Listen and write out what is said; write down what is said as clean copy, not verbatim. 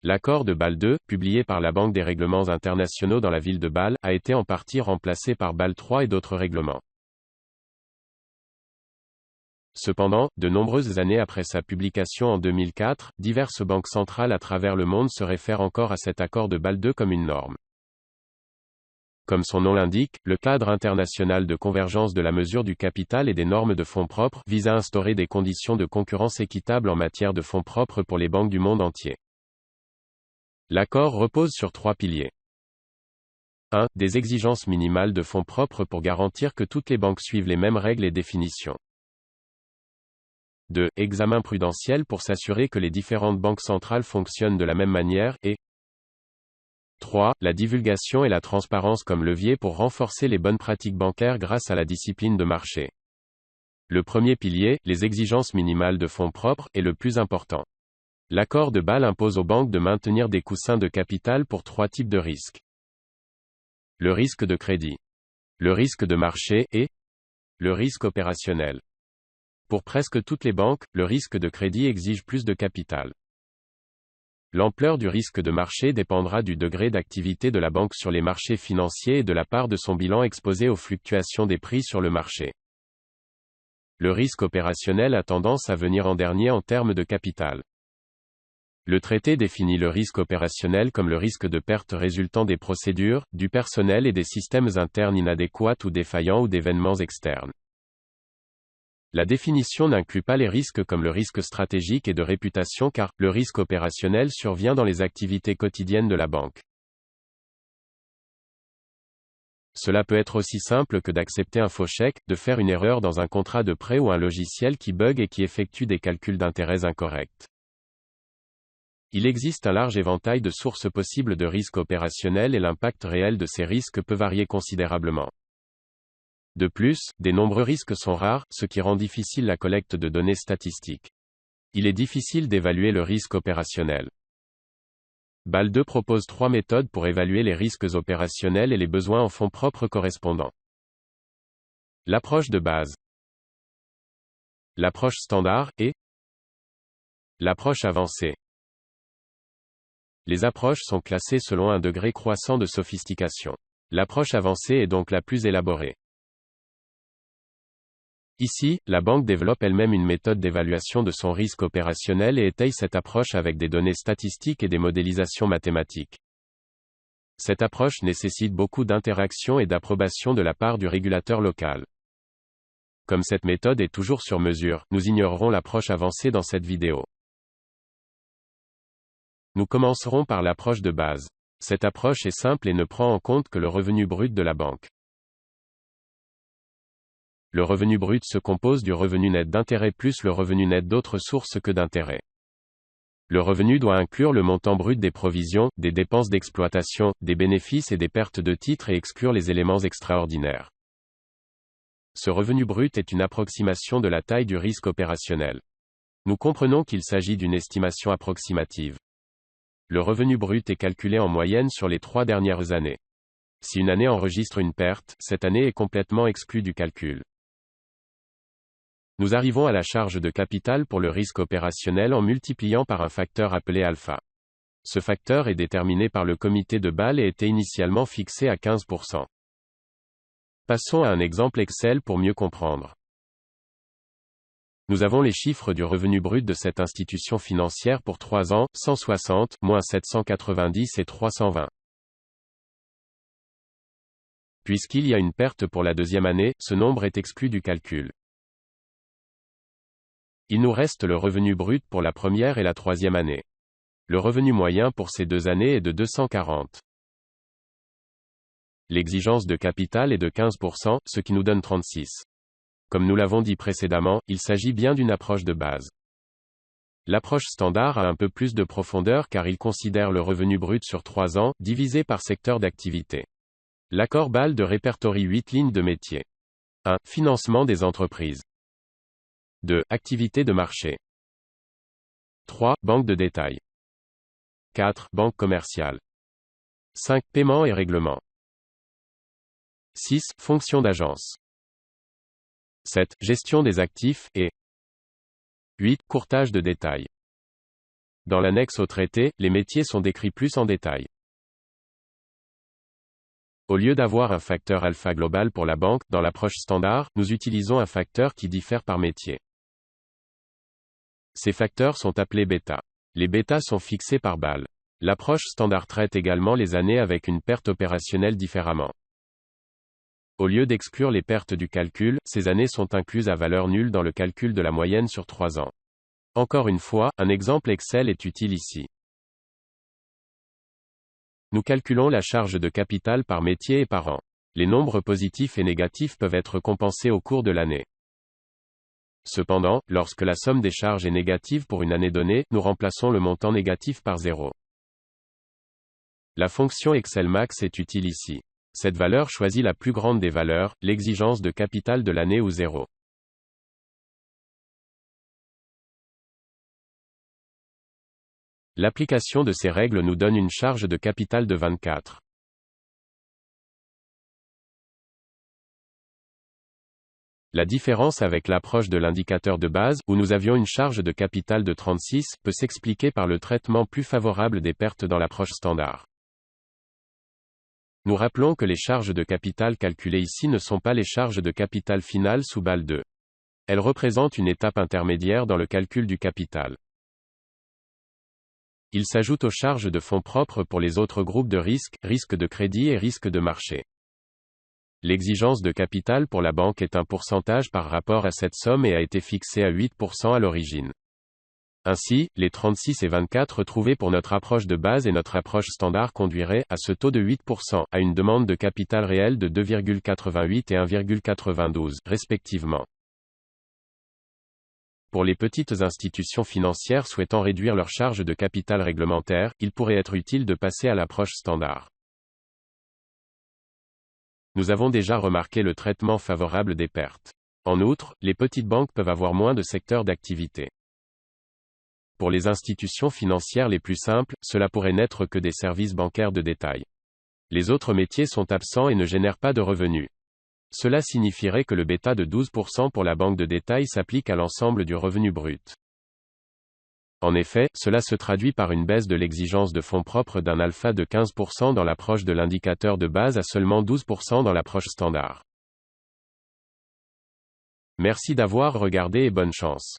L'accord de Bâle II, publié par la Banque des règlements internationaux dans la ville de Bâle, a été en partie remplacé par Bâle III et d'autres règlements. Cependant, de nombreuses années après sa publication en 2004, diverses banques centrales à travers le monde se réfèrent encore à cet accord de Bâle II comme une norme. Comme son nom l'indique, le cadre international de convergence de la mesure du capital et des normes de fonds propres vise à instaurer des conditions de concurrence équitables en matière de fonds propres pour les banques du monde entier. L'accord repose sur 3 piliers. 1. Des exigences minimales de fonds propres pour garantir que toutes les banques suivent les mêmes règles et définitions. 2. Examen prudentiel pour s'assurer que les différentes banques centrales fonctionnent de la même manière et 3. La divulgation et la transparence comme levier pour renforcer les bonnes pratiques bancaires grâce à la discipline de marché. Le premier pilier, les exigences minimales de fonds propres, est le plus important. L'accord de Bâle impose aux banques de maintenir des coussins de capital pour 3 types de risques. Le risque de crédit, le risque de marché et le risque opérationnel. Pour presque toutes les banques, le risque de crédit exige plus de capital. L'ampleur du risque de marché dépendra du degré d'activité de la banque sur les marchés financiers et de la part de son bilan exposé aux fluctuations des prix sur le marché. Le risque opérationnel a tendance à venir en dernier en termes de capital. Le traité définit le risque opérationnel comme le risque de perte résultant des procédures, du personnel et des systèmes internes inadéquats ou défaillants ou d'événements externes. La définition n'inclut pas les risques comme le risque stratégique et de réputation car le risque opérationnel survient dans les activités quotidiennes de la banque. Cela peut être aussi simple que d'accepter un faux chèque, de faire une erreur dans un contrat de prêt ou un logiciel qui bug et qui effectue des calculs d'intérêts incorrects. Il existe un large éventail de sources possibles de risques opérationnels et l'impact réel de ces risques peut varier considérablement. De plus, des nombreux risques sont rares, ce qui rend difficile la collecte de données statistiques. Il est difficile d'évaluer le risque opérationnel. Bâle II propose 3 méthodes pour évaluer les risques opérationnels et les besoins en fonds propres correspondants. L'approche de base, l'approche standard et l'approche avancée. Les approches sont classées selon un degré croissant de sophistication. L'approche avancée est donc la plus élaborée. Ici, la banque développe elle-même une méthode d'évaluation de son risque opérationnel et étaye cette approche avec des données statistiques et des modélisations mathématiques. Cette approche nécessite beaucoup d'interaction et d'approbation de la part du régulateur local. Comme cette méthode est toujours sur mesure, nous ignorerons l'approche avancée dans cette vidéo. Nous commencerons par l'approche de base. Cette approche est simple et ne prend en compte que le revenu brut de la banque. Le revenu brut se compose du revenu net d'intérêt plus le revenu net d'autres sources que d'intérêt. Le revenu doit inclure le montant brut des provisions, des dépenses d'exploitation, des bénéfices et des pertes de titres et exclure les éléments extraordinaires. Ce revenu brut est une approximation de la taille du risque opérationnel. Nous comprenons qu'il s'agit d'une estimation approximative. Le revenu brut est calculé en moyenne sur les 3 dernières années. Si une année enregistre une perte, cette année est complètement exclue du calcul. Nous arrivons à la charge de capital pour le risque opérationnel en multipliant par un facteur appelé alpha. Ce facteur est déterminé par le comité de Bâle et était initialement fixé à 15%. Passons à un exemple Excel pour mieux comprendre. Nous avons les chiffres du revenu brut de cette institution financière pour 3 ans, 160, moins 790 et 320. Puisqu'il y a une perte pour la deuxième année, ce nombre est exclu du calcul. Il nous reste le revenu brut pour la première et la troisième année. Le revenu moyen pour ces 2 années est de 240. L'exigence de capital est de 15%, ce qui nous donne 36. Comme nous l'avons dit précédemment, il s'agit bien d'une approche de base. L'approche standard a un peu plus de profondeur car il considère le revenu brut sur 3 ans, divisé par secteur d'activité. L'accord Bâle II répertorie 8 lignes de métier. 1. Financement des entreprises. 2. Activité de marché. 3. Banque de détail. 4. Banque commerciale. 5. Paiement et règlement. 6. Fonction d'agence. 7. Gestion des actifs et 8. Courtage de détail. Dans l'annexe au traité, les métiers sont décrits plus en détail. Au lieu d'avoir un facteur alpha global pour la banque, dans l'approche standard, nous utilisons un facteur qui diffère par métier. Ces facteurs sont appelés bêta. Les bêtas sont fixés par BAL. L'approche standard traite également les années avec une perte opérationnelle différemment. Au lieu d'exclure les pertes du calcul, ces années sont incluses à valeur nulle dans le calcul de la moyenne sur 3 ans. Encore une fois, un exemple Excel est utile ici. Nous calculons la charge de capital par métier et par an. Les nombres positifs et négatifs peuvent être compensés au cours de l'année. Cependant, lorsque la somme des charges est négative pour une année donnée, nous remplaçons le montant négatif par 0. La fonction Excel Max est utile ici. Cette valeur choisit la plus grande des valeurs, l'exigence de capital de l'année ou 0. L'application de ces règles nous donne une charge de capital de 24. La différence avec l'approche de l'indicateur de base, où nous avions une charge de capital de 36, peut s'expliquer par le traitement plus favorable des pertes dans l'approche standard. Nous rappelons que les charges de capital calculées ici ne sont pas les charges de capital finales sous BAL 2. Elles représentent une étape intermédiaire dans le calcul du capital. Ils s'ajoutent aux charges de fonds propres pour les autres groupes de risques, risque de crédit et risque de marché. L'exigence de capital pour la banque est un pourcentage par rapport à cette somme et a été fixée à 8% à l'origine. Ainsi, les 36 et 24 trouvés pour notre approche de base et notre approche standard conduiraient, à ce taux de 8%, à une demande de capital réel de 2,88 et 1,92, respectivement. Pour les petites institutions financières souhaitant réduire leur charge de capital réglementaire, il pourrait être utile de passer à l'approche standard. Nous avons déjà remarqué le traitement favorable des pertes. En outre, les petites banques peuvent avoir moins de secteurs d'activité. Pour les institutions financières les plus simples, cela pourrait n'être que des services bancaires de détail. Les autres métiers sont absents et ne génèrent pas de revenus. Cela signifierait que le bêta de 12% pour la banque de détail s'applique à l'ensemble du revenu brut. En effet, cela se traduit par une baisse de l'exigence de fonds propres d'un alpha de 15% dans l'approche de l'indicateur de base à seulement 12% dans l'approche standard. Merci d'avoir regardé et bonne chance.